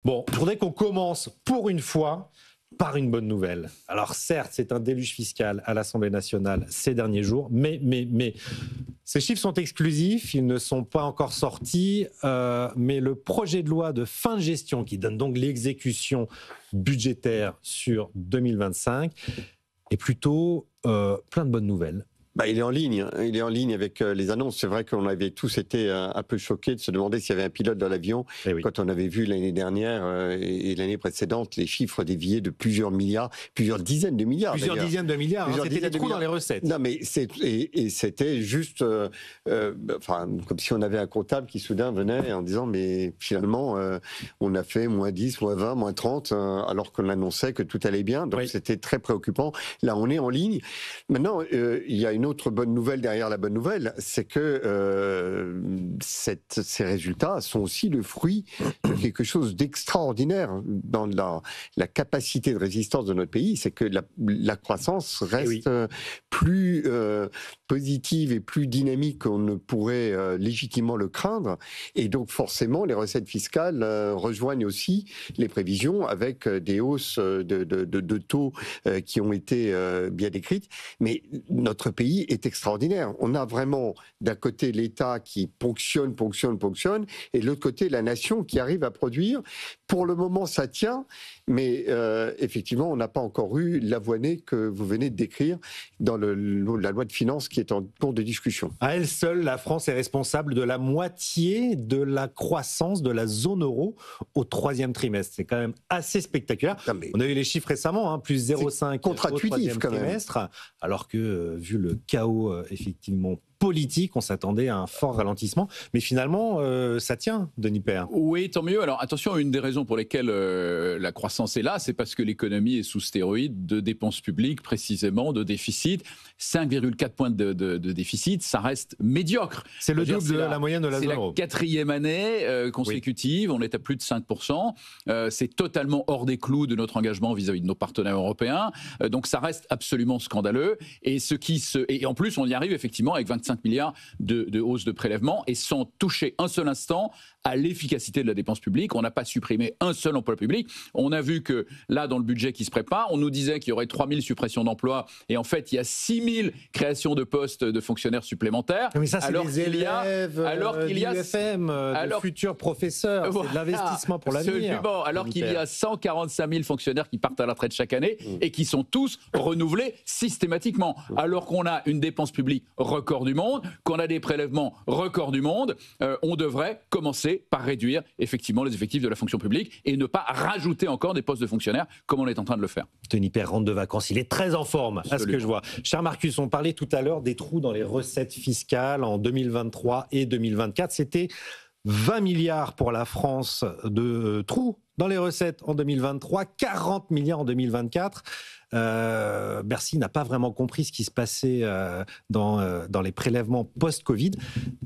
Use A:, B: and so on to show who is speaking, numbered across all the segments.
A: Bon, je voudrais qu'on commence pour une fois par une bonne nouvelle. Alors certes, c'est un déluge fiscal à l'Assemblée nationale ces derniers jours, mais ces chiffres sont exclusifs, ils ne sont pas encore sortis, mais le projet de loi de fin de gestion qui donne donc l'exécution budgétaire sur 2025 est plutôt plein de bonnes nouvelles.
B: Il est en ligne, il est en ligne avec les annonces. C'est vrai qu'on avait tous été un peu choqués de se demander s'il y avait un pilote dans l'avion.
A: Oui.
B: Quand on avait vu l'année dernière et l'année précédente les chiffres déviaient de plusieurs milliards, plusieurs dizaines de milliards.
A: Plusieurs dizaines de milliards, c'était des trous dans les recettes.
B: Non mais c'était juste comme si on avait un comptable qui soudain venait en disant mais finalement on a fait moins 10, moins 20, moins 30 alors qu'on annonçait que tout allait bien. Donc c'était très préoccupant. Là on est en ligne. Maintenant il y a une autre bonne nouvelle derrière la bonne nouvelle, c'est que ces résultats sont aussi le fruit de quelque chose d'extraordinaire dans la capacité de résistance de notre pays. C'est que la croissance reste plus positive et plus dynamique qu'on ne pourrait légitimement le craindre. Et donc forcément, les recettes fiscales rejoignent aussi les prévisions avec des hausses de taux qui ont été bien décrites. Mais notre pays est extraordinaire. On a vraiment d'un côté l'État qui ponctionne, et de l'autre côté la nation qui arrive à produire. Pour le moment, ça tient, mais effectivement, on n'a pas encore eu l'avoine que vous venez de décrire dans la loi de finances qui est en cours de discussion.
A: À elle seule, la France est responsable de la moitié de la croissance de la zone euro au troisième trimestre. C'est quand même assez spectaculaire. On a eu les chiffres récemment, plus 0,5 au troisième trimestre, alors que vu le chaos effectivement politique, on s'attendait à un fort ralentissement. Mais finalement, ça tient, Denis Père.
C: Oui, tant mieux. Alors attention, une des raisons pour lesquelles la croissance est là, c'est parce que l'économie est sous stéroïdes de dépenses publiques, précisément, de déficit. 5,4 points de déficit, ça reste médiocre.
A: C'est le double de la moyenne de la zone euro.
C: C'est la quatrième année consécutive, on est à plus de 5%. C'est totalement hors des clous de notre engagement vis-à-vis de nos partenaires européens. Donc ça reste absolument scandaleux. Et en plus, on y arrive effectivement avec 25 milliards de hausse de prélèvement et sans toucher un seul instant à l'efficacité de la dépense publique. On n'a pas supprimé un seul emploi public. On a vu que là, dans le budget qui se prépare, on nous disait qu'il y aurait 3000 suppressions d'emplois et en fait, il y a 6000 créations de postes de fonctionnaires supplémentaires.
A: Mais ça, c'est des élèves de l'UFM, de futurs professeurs. C'est de l'investissement pour l'avenir.
C: Alors qu'il y a 145 000 fonctionnaires qui partent à la retraite chaque année et qui sont tous renouvelés systématiquement. Alors qu'on a une dépense publique record du monde, qu'on a des prélèvements record du monde, on devrait commencer par réduire effectivement les effectifs de la fonction publique et ne pas rajouter encore des postes de fonctionnaires comme on est en train de le faire.
A: Denis Père rentre de vacances, il est très en forme.
C: Absolument.
A: À ce que je vois. Cher Marcus, on parlait tout à l'heure des trous dans les recettes fiscales en 2023 et 2024. C'était 20 milliards pour la France de trous dans les recettes en 2023, 40 milliards en 2024. Bercy n'a pas vraiment compris ce qui se passait dans les prélèvements post-Covid,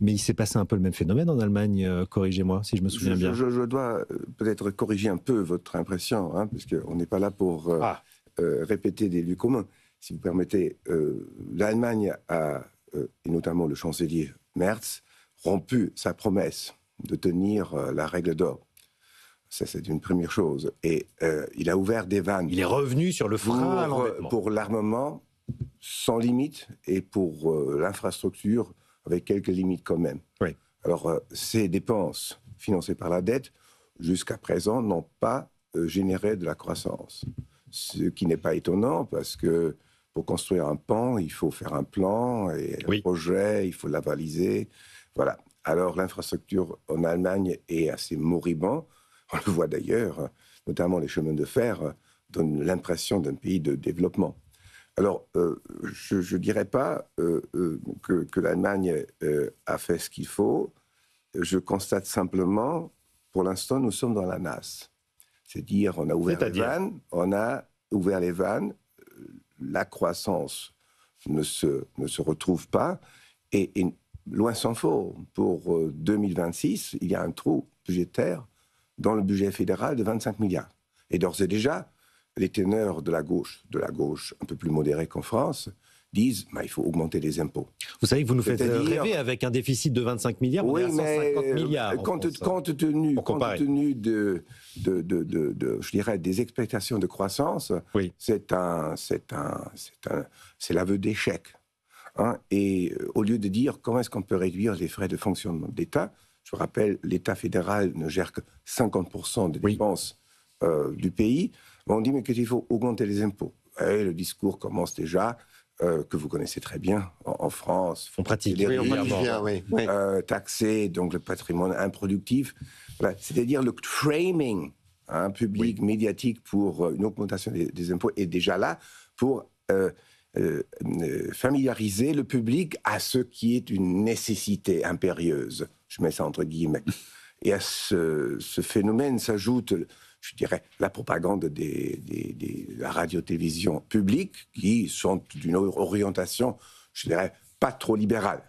A: mais il s'est passé un peu le même phénomène en Allemagne, corrigez-moi si je me souviens bien.
D: Je dois peut-être corriger un peu votre impression, puisqu'on n'est pas là pour répéter des lieux communs. Si vous permettez, l'Allemagne a, et notamment le chancelier Merz, rompu sa promesse de tenir la règle d'or. Ça, c'est une première chose. Et il a ouvert des vannes.
A: Il est revenu sur le frein à l'endettement.
D: Pour l'armement, sans limite, et pour l'infrastructure, avec quelques limites quand même.
A: Oui.
D: Alors, ces dépenses financées par la dette, jusqu'à présent, n'ont pas généré de la croissance. Ce qui n'est pas étonnant, parce que pour construire un pont, il faut faire un plan, et un projet, il faut l'avaliser. Voilà. Alors, l'infrastructure en Allemagne est assez moribond. On le voit d'ailleurs, notamment les chemins de fer donnent l'impression d'un pays de développement. Alors, je ne dirais pas que l'Allemagne a fait ce qu'il faut. Je constate simplement, pour l'instant, nous sommes dans la nasse. C'est-à-dire, on a ouvert les vannes, la croissance ne se retrouve pas, et loin s'en faut. Pour 2026, il y a un trou budgétaire dans le budget fédéral de 25 milliards. Et d'ores et déjà, les ténors de la gauche un peu plus modérés qu'en France, disent il faut augmenter les impôts.
A: Vous savez que vous nous faites
D: C'est-à-dire-
A: rêver avec un déficit de 25 milliards, on est à 150 milliards. en
D: compte
A: France.
D: tenu
A: Pour comparer.
D: je dirais, des expectations de croissance,
A: Oui.
D: c'est l'aveu d'échec. Hein. Et au lieu de dire comment est-ce qu'on peut réduire les frais de fonctionnement de l'État, je vous rappelle, l'État fédéral ne gère que 50% des
A: Oui.
D: dépenses du pays. On dit mais qu'il faut augmenter les impôts. Et le discours commence déjà, que vous connaissez très bien en France.
A: On pratique.
B: Oui, on
A: régulièrement.
B: pratique bien, oui. Oui.
D: Taxer donc le patrimoine improductif. Voilà. C'est-à-dire le framing public, médiatique pour une augmentation des impôts est déjà là pour familiariser le public à ce qui est une nécessité impérieuse. Je mets ça entre guillemets. Et à ce phénomène s'ajoute, je dirais, la propagande de la radio-télévision publique, qui sont d'une orientation, je dirais, pas trop libérale,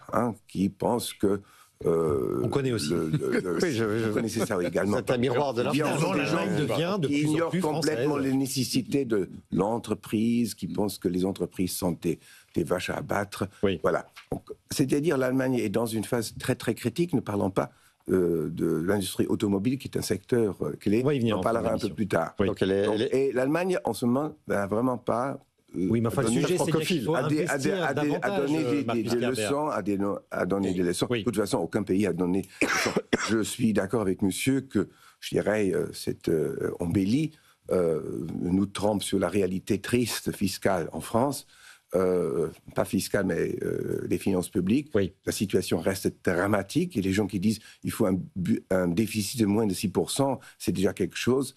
D: qui pensent que...
A: On connaît aussi.
D: Vous connaissez ça également.
B: C'est un miroir de la
D: Bien,
B: France.
D: ce sont des
A: L'Allemagne
D: gens
A: devient de
D: qui
A: plus en
D: ignorent
A: plus
D: complètement
A: française.
D: les nécessités de l'entreprise, qui pensent que les entreprises sont des vaches à abattre.
A: Oui.
D: Voilà. Donc, c'est-à-dire l'Allemagne est dans une phase très très critique, ne parlons pas de l'industrie automobile, qui est un secteur clé.
A: On va y venir
D: On
A: en
D: en parlera
A: fin
D: un peu
A: d'émission.
D: plus tard.
A: Oui.
B: Donc elle est,
D: Donc,
B: elle est-
D: et l'Allemagne, en ce moment, n'a vraiment pas...
A: Oui, mais enfin, le
D: donné-
A: sujet, c'est qu'il faut
D: à donner
A: investir davantage,
D: des
A: Marcus Kerber.
D: leçons, à donner des leçons.
A: Oui.
D: De toute façon, aucun pays a donné des leçons. Je suis d'accord avec monsieur que, je dirais, cette embellie nous trompe sur la réalité triste fiscale en France. Pas fiscale, mais les finances publiques.
A: Oui.
D: La situation reste dramatique et les gens qui disent qu'il faut un déficit de moins de 6%, c'est déjà quelque chose.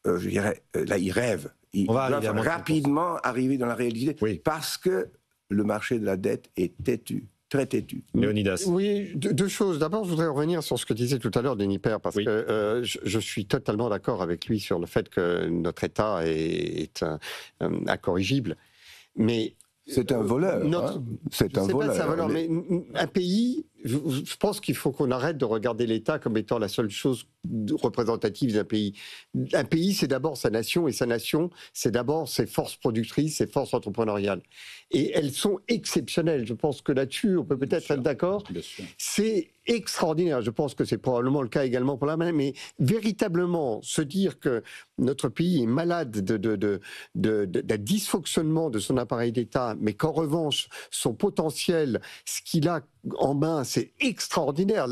D: Je dirais, là, ils rêvent. Ils
A: On va
D: doivent
A: arriver à moins de 6%.
D: rapidement arriver dans la réalité
A: Oui.
D: parce que le marché de la dette est têtu, très têtu.
A: Léonidas.
E: Oui, deux choses. D'abord, je voudrais revenir sur ce que disait tout à l'heure Denis Père, parce
A: Oui.
E: que je suis totalement d'accord avec lui sur le fait que notre État est incorrigible. Mais
D: C'est un voleur.
E: notre-
D: C'est
E: je
D: un
E: sais pas
D: voleur.
E: si c'est un voleur, mais un pays, je pense qu'il faut qu'on arrête de regarder l'État comme étant la seule chose représentative d'un pays. Un pays, c'est d'abord sa nation, et sa nation, c'est d'abord ses forces productrices, ses forces entrepreneuriales. Et elles sont exceptionnelles. Je pense que là-dessus, on peut peut-être être d'accord.
C: Bien sûr.
E: C'est extraordinaire. Je pense que c'est probablement le cas également pour l'Allemagne, mais véritablement se dire que notre pays est malade d'un dysfonctionnement de son appareil d'État, mais qu'en revanche, son potentiel, ce qu'il a en main, c'est extraordinaire.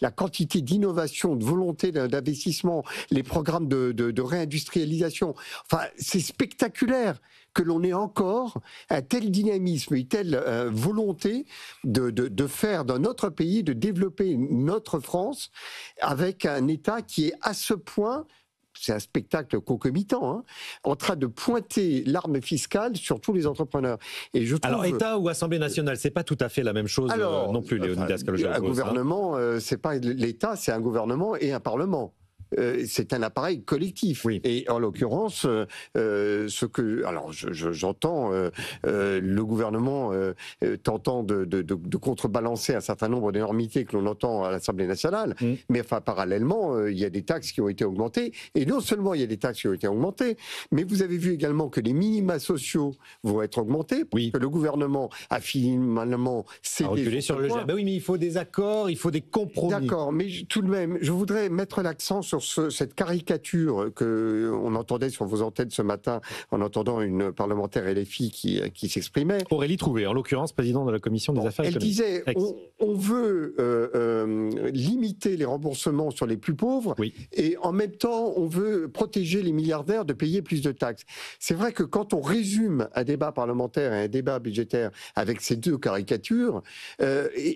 E: La quantité d'innovation, de volonté d'investissement, les programmes de réindustrialisation, enfin, c'est spectaculaire que l'on ait encore un tel dynamisme, une telle volonté de faire dans notre pays, de développer notre France avec un État qui est à ce point, c'est un spectacle concomitant, en train de pointer l'arme fiscale sur tous les entrepreneurs. Et je trouve...
A: Alors, État ou Assemblée nationale, c'est pas tout à fait la même chose non plus, Léonidas Kalogeropoulos.
E: Un gouvernement, c'est pas l'État, c'est un gouvernement et un parlement. C'est un appareil collectif.
A: Oui.
E: Et en l'occurrence, alors j'entends le gouvernement tentant de contrebalancer un certain nombre d'énormités que l'on entend à l'Assemblée nationale, mais enfin parallèlement, il y a des taxes qui ont été augmentées. Et non seulement il y a des taxes qui ont été augmentées, mais vous avez vu également que les minima sociaux vont être augmentés, parce
A: Oui.
E: que le gouvernement a finalement cédé
A: À reculer sur le
E: point.
A: gel. Ben oui, mais il faut des accords, il faut des compromis.
E: D'accord, mais tout de même, je voudrais mettre l'accent sur cette caricature que on entendait sur vos antennes ce matin en entendant une parlementaire LFI qui s'exprimait.
A: Aurélie Trouvé, en l'occurrence, présidente de la Commission des Affaires
E: Elle
A: économiques.
E: disait, on veut limiter les remboursements sur les plus pauvres,
A: Oui.
E: et en même temps, on veut protéger les milliardaires de payer plus de taxes. C'est vrai que quand on résume un débat parlementaire et un débat budgétaire avec ces deux caricatures,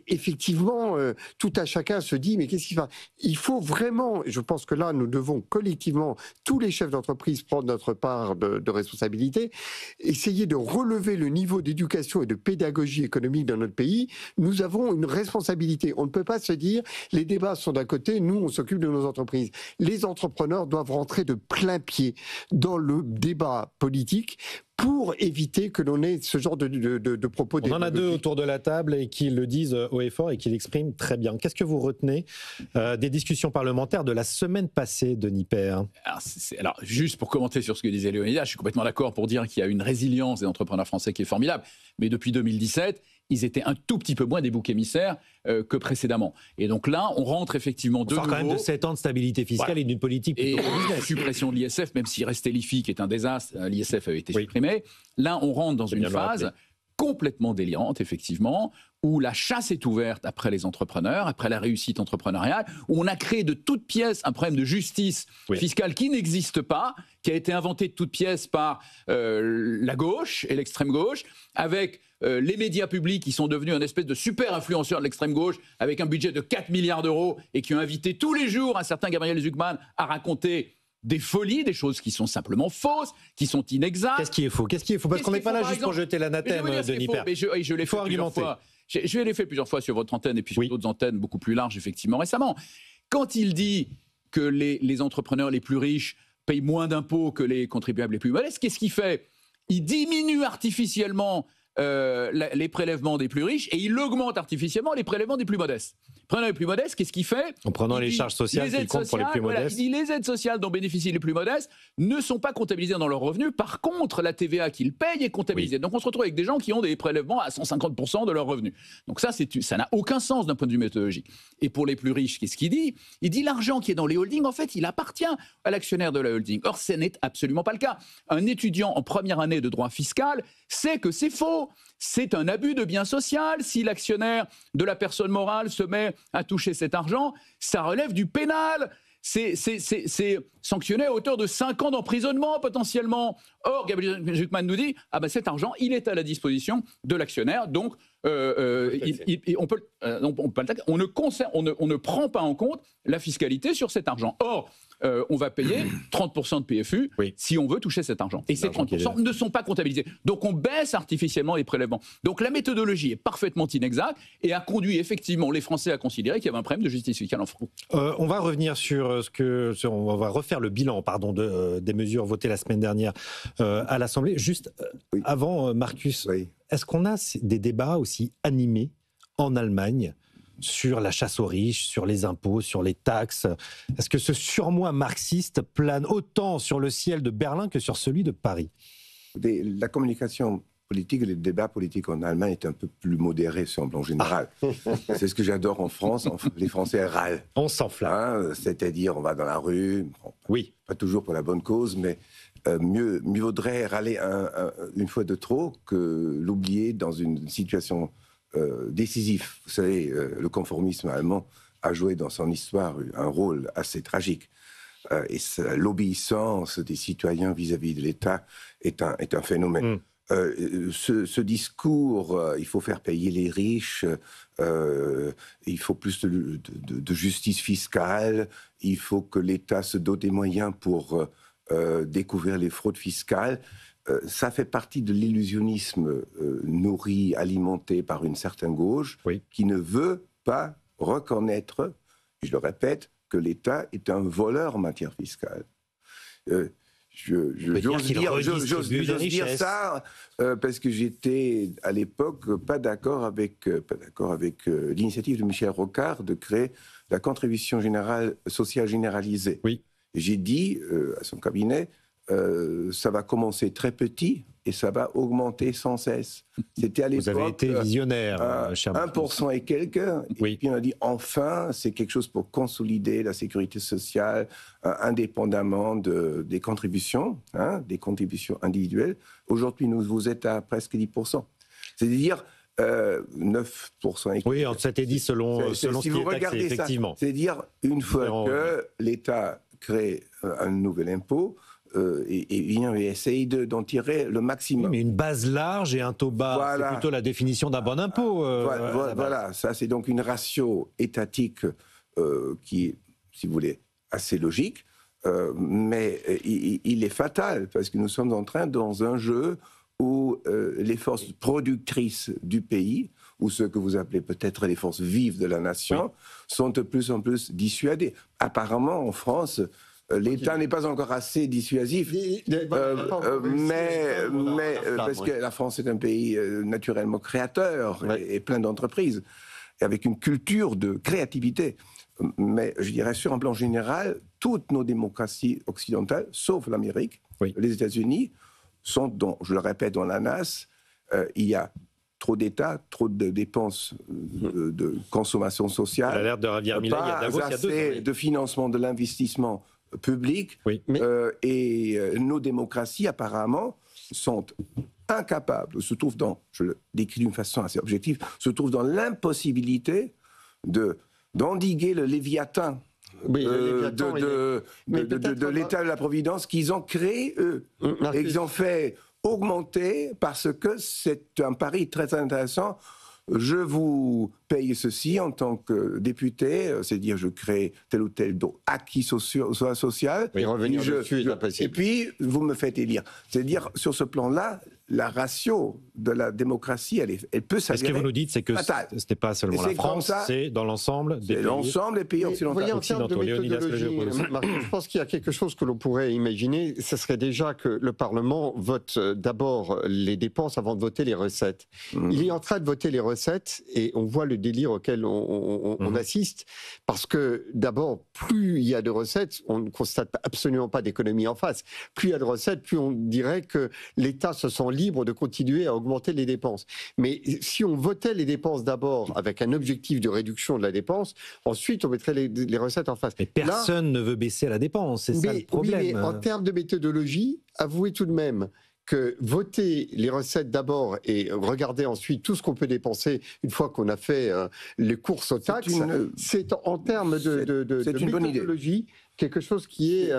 E: effectivement, tout à chacun se dit, mais qu'est-ce qu'il va... Il faut vraiment, je pense que là, nous devons collectivement, tous les chefs d'entreprise, prendre notre part de responsabilité, essayer de relever le niveau d'éducation et de pédagogie économique dans notre pays. Nous avons une responsabilité. On ne peut pas se dire, les débats sont d'un côté, nous, on s'occupe de nos entreprises. Les entrepreneurs doivent rentrer de plein pied dans le débat politique pour éviter que l'on ait ce genre de propos.
A: On en a deux autour de la table et qui le disent haut et fort et qui l'expriment très bien. Qu'est-ce que vous retenez des discussions parlementaires de la semaine passée, Denis Père?
C: Alors, juste pour commenter sur ce que disait Léonidas, je suis complètement d'accord pour dire qu'il y a une résilience des entrepreneurs français qui est formidable. Mais depuis 2017, ils étaient un tout petit peu moins des boucs émissaires que précédemment. Et donc là, on rentre effectivement de nouveau...
A: quand même de 7 ans de stabilité fiscale et d'une politique plutôt...
C: Et la suppression de l'ISF, même s'il restait l'IFI, qui est un désastre, l'ISF avait été supprimé. Là, on rentre dans une phase complètement délirante, effectivement, où la chasse est ouverte après les entrepreneurs, après la réussite entrepreneuriale, où on a créé de toutes pièces un problème de justice fiscale qui n'existe pas, qui a été inventé de toutes pièces par la gauche et l'extrême gauche, avec les médias publics qui sont devenus un espèce de super influenceurs de l'extrême gauche, avec un budget de 4 milliards d'euros, et qui ont invité tous les jours un certain Gabriel Zucman à raconter des folies, des choses qui sont simplement fausses, qui sont inexactes.
A: Qu'est-ce qui est faux? Parce qu'on n'est pas là juste pour jeter l'anathème, Denis Père.
C: Je l'ai fait plusieurs fois. Je l'ai fait plusieurs fois sur votre antenne et puis sur d'autres antennes beaucoup plus larges, effectivement, récemment. Quand il dit que les entrepreneurs les plus riches payent moins d'impôts que les contribuables les plus modestes, qu'est-ce qu'il fait? Il diminue artificiellement les prélèvements des plus riches et il augmente artificiellement les prélèvements des plus modestes. Prenant les plus modestes, qu'est-ce qu'il fait?
A: En prenant les charges sociales qui comptent pour les plus modestes.
C: Il dit les aides sociales dont bénéficient les plus modestes ne sont pas comptabilisées dans leurs revenus. Par contre, la TVA qu'ils payent est comptabilisée. Donc on se retrouve avec des gens qui ont des prélèvements à 150% de leurs revenus. Donc ça n'a aucun sens d'un point de vue méthodologique. Et pour les plus riches, qu'est-ce qu'il dit? Il dit l'argent qui est dans les holdings, en fait, il appartient à l'actionnaire de la holding. Or, ce n'est absolument pas le cas. Un étudiant en première année de droit fiscal sait que c'est faux. C'est un abus de bien social. Si l'actionnaire de la personne morale se met à toucher cet argent, ça relève du pénal. C'est sanctionné à hauteur de 5 ans d'emprisonnement potentiellement. Or, Gabriel Zucman nous dit cet argent, il est à la disposition de l'actionnaire, donc on ne prend pas en compte la fiscalité sur cet argent. Or, on va payer 30% de PFU si on veut toucher cet argent. Et ces 30% ne sont pas comptabilisés. Donc on baisse artificiellement les prélèvements. Donc la méthodologie est parfaitement inexacte et a conduit effectivement les Français à considérer qu'il y avait un problème de justice fiscale en France.
A: On va revenir sur on va refaire le bilan des mesures votées la semaine dernière à l'Assemblée. Juste avant, Marcus, est-ce qu'on a des débats aussi animés en Allemagne sur la chasse aux riches, sur les impôts, sur les taxes? Est-ce que ce surmoi marxiste plane autant sur le ciel de Berlin que sur celui de Paris?
D: La communication politique, le débat politique en Allemagne est un peu plus modéré, semble en général. C'est ce que j'adore en France. Les Français râlent.
A: On s'enflamme.
D: C'est-à-dire, on va dans la rue, pas toujours pour la bonne cause, mais mieux vaudrait râler une fois de trop que l'oublier dans une situation décisif. Vous savez, le conformisme allemand a joué dans son histoire un rôle assez tragique. Et l'obéissance des citoyens vis-à-vis de l'État est un phénomène. Ce discours, il faut faire payer les riches, il faut plus de justice fiscale, il faut que l'État se dote des moyens pour découvrir les fraudes fiscales. Ça fait partie de l'illusionnisme nourri, alimenté par une certaine gauche qui ne veut pas reconnaître, je le répète, que l'État est un voleur en matière fiscale. J'ose dire ça parce que j'étais à l'époque pas d'accord avec l'initiative de Michel Rocard de créer la contribution sociale généralisée. J'ai dit à son cabinet, ça va commencer très petit et ça va augmenter sans cesse. C'était à l'époque.
A: Vous avez été visionnaire, cher
D: 1% et quelques. Et puis on a dit enfin, c'est quelque chose pour consolider la sécurité sociale indépendamment des contributions individuelles. Aujourd'hui, vous êtes à presque 10%. C'est-à-dire 9% et quelques.
A: Oui, entre 7 et 10 selon
D: si
A: ce qui
D: vous
A: est taxé,
D: regardez
A: effectivement.
D: C'est-à-dire, une fois que l'État crée un nouvel impôt, et vient et essaye d'en tirer le maximum.
A: Oui, mais une base large et un taux bas, c'est plutôt la définition d'un bon impôt.
D: Voilà, ça c'est donc une ratio étatique qui est, si vous voulez, assez logique, mais il est fatal, parce que nous sommes en train dans un jeu où les forces productrices du pays, ou ce que vous appelez peut-être les forces vives de la nation, sont de plus en plus dissuadées. Apparemment, en France, L'État n'est pas encore assez dissuasif, parce que la France est un pays naturellement créateur et plein d'entreprises, et avec une culture de créativité. Mais je dirais, sur un plan général, toutes nos démocraties occidentales, sauf l'Amérique, les États-Unis, sont, je le répète, dans la nasse. Il y a trop d'État, trop de dépenses de consommation sociale.
A: Il a l'air de ravir Milan, il y a Davos, il y a
D: assez de financement de l'investissement public. Et nos démocraties, apparemment, sont incapables, se trouvent dans, je le décris d'une façon assez objective, se trouvent dans l'impossibilité d'endiguer le Léviathan. De l'État de la Providence qu'ils ont créé, eux. Et qu'ils ont fait augmenter parce que c'est un pari très intéressant. Je vous paye ceci en tant que député, c'est-à-dire je crée tel ou tel acquis social. Et puis, vous me faites élire. C'est-à-dire, sur ce plan-là, la ratio de la démocratie, elle peut s'avérer.
A: Ce que vous nous dites, c'est que ce n'était pas seulement la France, c'est dans l'ensemble des pays.
D: L'ensemble des pays occidentaux.
E: En termes de méthodologie, je pense qu'il y a quelque chose que l'on pourrait imaginer, ce serait déjà que le Parlement vote d'abord les dépenses avant de voter les recettes. Il est en train de voter les recettes et on voit le délire auquel on assiste, parce que d'abord, plus il y a de recettes, on ne constate absolument pas d'économie en face. Plus il y a de recettes, plus on dirait que l'État se sent libre de continuer à augmenter les dépenses. Mais si on votait les dépenses d'abord avec un objectif de réduction de la dépense, ensuite on mettrait les recettes en face.
A: Mais personne ne veut baisser la dépense, c'est ça le problème.
E: Oui, mais en termes de méthodologie, avouez tout de même que voter les recettes d'abord et regarder ensuite tout ce qu'on peut dépenser une fois qu'on a fait les courses aux taxes, c'est en termes de méthodologie quelque chose qui est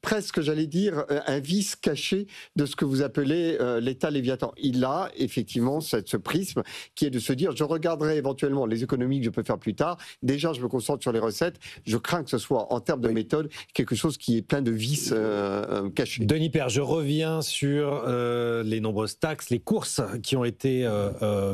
E: presque, j'allais dire, un vice caché de ce que vous appelez l'État Léviathan. Il a effectivement ce prisme qui est de se dire, je regarderai éventuellement les économies que je peux faire plus tard. Déjà, je me concentre sur les recettes. Je crains que ce soit, en termes de méthode, quelque chose qui est plein de vices cachés.
A: Denis Père, je reviens sur les nombreuses taxes, les courses qui ont été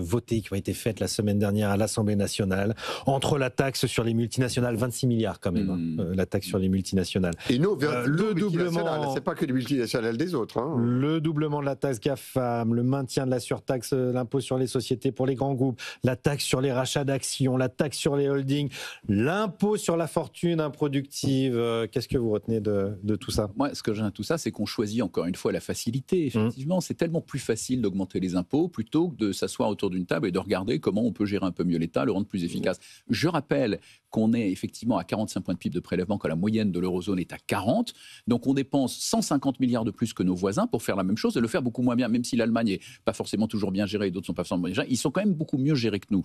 A: votées, qui ont été faites la semaine dernière à l'Assemblée nationale. Entre la taxe sur les multinationales, 26 milliards quand même, la taxe sur les multinationales.
E: Et nous, le doublement, c'est pas que les multinationales des autres.
A: Le doublement de la taxe GAFAM, le maintien de la surtaxe, l'impôt sur les sociétés pour les grands groupes, la taxe sur les rachats d'actions, la taxe sur les holdings, l'impôt sur la fortune improductive. Qu'est-ce que vous retenez de tout ça ?
C: Moi, ce que j'aime de tout ça, c'est qu'on choisit encore une fois la facilité. Effectivement, c'est tellement plus facile d'augmenter les impôts plutôt que de s'asseoir autour d'une table et de regarder comment on peut gérer un peu mieux l'État, le rendre plus efficace. Je rappelle qu'on est effectivement à 45 points de PIB de prélèvement quand la moyenne de l'eurozone est à 40. Donc on dépense 150 milliards de plus que nos voisins pour faire la même chose et le faire beaucoup moins bien, même si l'Allemagne n'est pas forcément toujours bien gérée et d'autres ne sont pas forcément bien gérés. Ils sont quand même beaucoup mieux gérés que nous.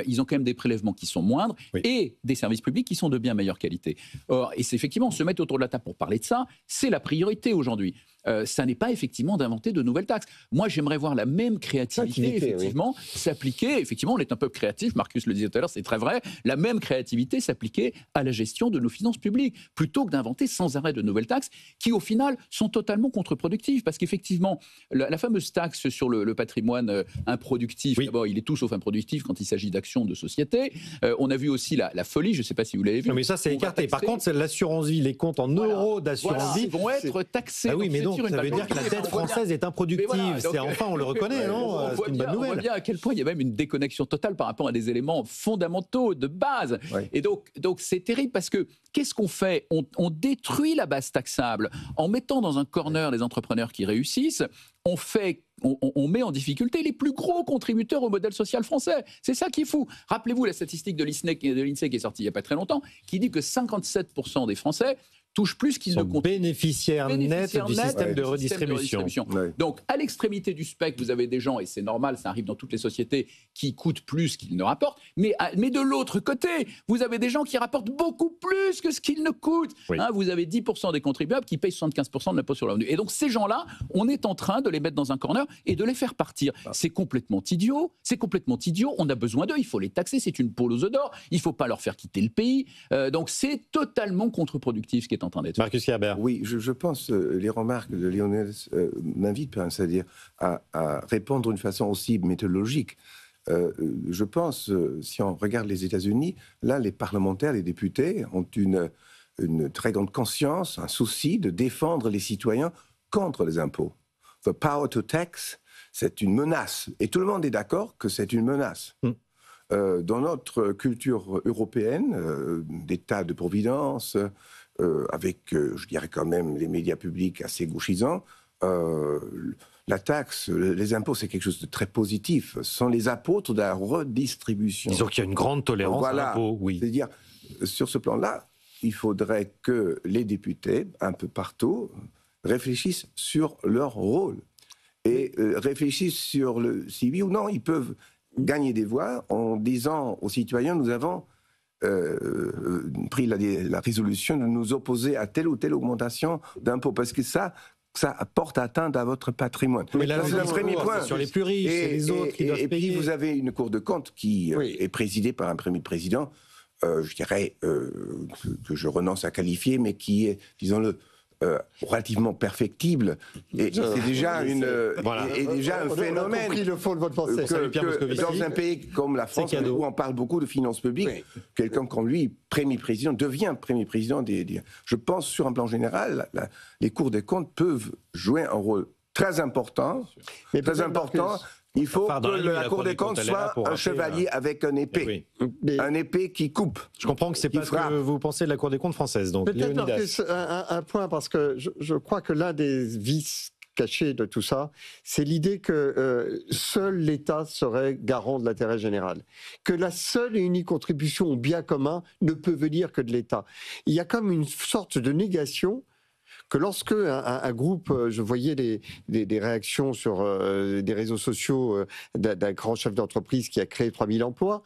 C: Ils ont quand même des prélèvements qui sont moindres et des services publics qui sont de bien meilleure qualité. Or, et c'est effectivement se mettre autour de la table pour parler de ça, c'est la priorité aujourd'hui. Ça n'est pas effectivement d'inventer de nouvelles taxes. Moi, j'aimerais voir la même créativité effectivement s'appliquer. Effectivement, on est un peu créatif. Marcus le disait tout à l'heure, c'est très vrai. La même créativité s'appliquer à la gestion de nos finances publiques, plutôt que d'inventer sans arrêt de nouvelles taxes qui, au final, sont totalement contre-productives. Parce qu'effectivement, la fameuse taxe sur le patrimoine improductif, d'abord, il est tout sauf improductif quand il s'agit d'actions de société. On a vu aussi la folie. Je ne sais pas si vous l'avez vu.
A: Non, mais ça, c'est écarté. Par contre, c'est l'assurance vie, les comptes en euros d'assurance vie
C: vont être taxés.
A: Ah oui, mais donc, ça veut dire que la dette française est improductive. Enfin, on le reconnaît, non ? C'est une bonne nouvelle.
C: On voit bien à quel point il y a même une déconnexion totale par rapport à des éléments fondamentaux, de base. Et donc c'est terrible parce que qu'est-ce qu'on fait ? On détruit la base taxable en mettant dans un corner les entrepreneurs qui réussissent. On met en difficulté les plus gros contributeurs au modèle social français. C'est ça qui est fou. Rappelez-vous la statistique de l'INSEE qui est sortie il n'y a pas très longtemps, qui dit que 57% des Français touchent plus qu'ils ne comptent.
A: Bénéficiaires nets du système de redistribution.
C: Donc, à l'extrémité du spectre, vous avez des gens, et c'est normal, ça arrive dans toutes les sociétés, qui coûtent plus qu'ils ne rapportent. Mais de l'autre côté, vous avez des gens qui rapportent beaucoup plus que ce qu'ils ne coûtent. Vous avez 10% des contribuables qui payent 75% de l'impôt sur le revenu. Et donc, ces gens-là, on est en train de les mettre dans un corner et de les faire partir. C'est complètement idiot. On a besoin d'eux. Il faut les taxer. C'est une poule aux œufs d'or. Il ne faut pas leur faire quitter le pays. Donc, c'est totalement contre-productif ce qui est en train d'être.
A: Marcus Herbert.
D: Oui, je pense les remarques de Lionel m'invitent, c'est-à-dire à répondre d'une façon aussi méthodologique. Je pense, si on regarde les États-Unis, là, les parlementaires, les députés ont une une très grande conscience, un souci de défendre les citoyens contre les impôts. The power to tax, c'est une menace. Et tout le monde est d'accord que c'est une menace. Dans notre culture européenne, d'état de providence, avec, je dirais quand même, les médias publics assez gauchisants, la taxe, les impôts, c'est quelque chose de très positif. Ce sont les apôtres de la redistribution.
A: Disons qu'il y a une grande tolérance à l'impôt, oui.
D: C'est-à-dire, sur ce plan-là, il faudrait que les députés, un peu partout, réfléchissent sur leur rôle et réfléchissent sur si oui ou non ils peuvent gagner des voix en disant aux citoyens, nous avons pris la résolution de nous opposer à telle ou telle augmentation d'impôts, parce que ça apporte atteinte à votre patrimoine.
A: Mais là,
D: c'est le premier point.
A: Sur les plus riches, c'est les autres qui doivent payer.
D: Et puis vous avez une Cour de compte qui est présidée par un Premier président, je dirais que je renonce à qualifier, mais qui est, disons-le, relativement perfectible. Et c'est déjà un phénomène.
E: On a compris le fond de votre pensée.
D: Que dans un pays comme la France, où on parle beaucoup de finances publiques, quelqu'un comme lui, Premier président, devient Premier président. Je pense, sur un plan général, les cours des comptes peuvent jouer un rôle très important. Il faut que la Cour des comptes soit un chevalier avec une épée. Un épée qui coupe.
A: Je comprends que c'est pas ce que vous pensez de la Cour des comptes française. Donc,
E: peut-être un point, parce que je crois que l'un des vices cachés de tout ça, c'est l'idée que seul l'État serait garant de l'intérêt général. Que la seule et unique contribution au bien commun ne peut venir que de l'État. Il y a comme une sorte de négation que lorsque un groupe, je voyais des réactions sur des réseaux sociaux d'un grand chef d'entreprise qui a créé 3000 emplois,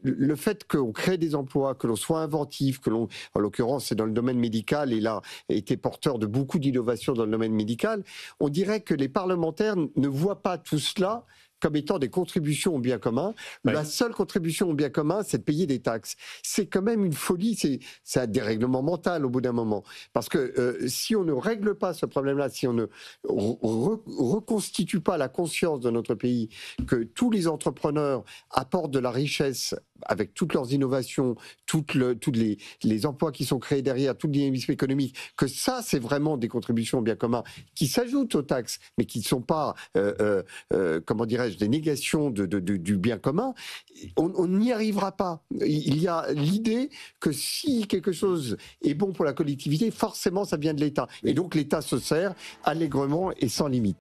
E: le fait qu'on crée des emplois, que l'on soit inventif, en l'occurrence c'est dans le domaine médical, il a été porteur de beaucoup d'innovations dans le domaine médical, on dirait que les parlementaires ne voient pas tout cela comme étant des contributions au bien commun. Oui. La seule contribution au bien commun, c'est de payer des taxes. C'est quand même une folie, c'est un dérèglement mental au bout d'un moment. Parce que si on ne règle pas ce problème-là, si on ne reconstitue pas la conscience de notre pays, que tous les entrepreneurs apportent de la richesse avec toutes leurs innovations, tous les emplois qui sont créés derrière, tout le dynamisme économique, que ça, c'est vraiment des contributions au bien commun qui s'ajoutent aux taxes, mais qui ne sont pas, comment dirais-je, des négations du bien commun, on n'y arrivera pas. Il y a l'idée que si quelque chose est bon pour la collectivité, forcément, ça vient de l'État. Et donc, l'État se sert allègrement et sans limite.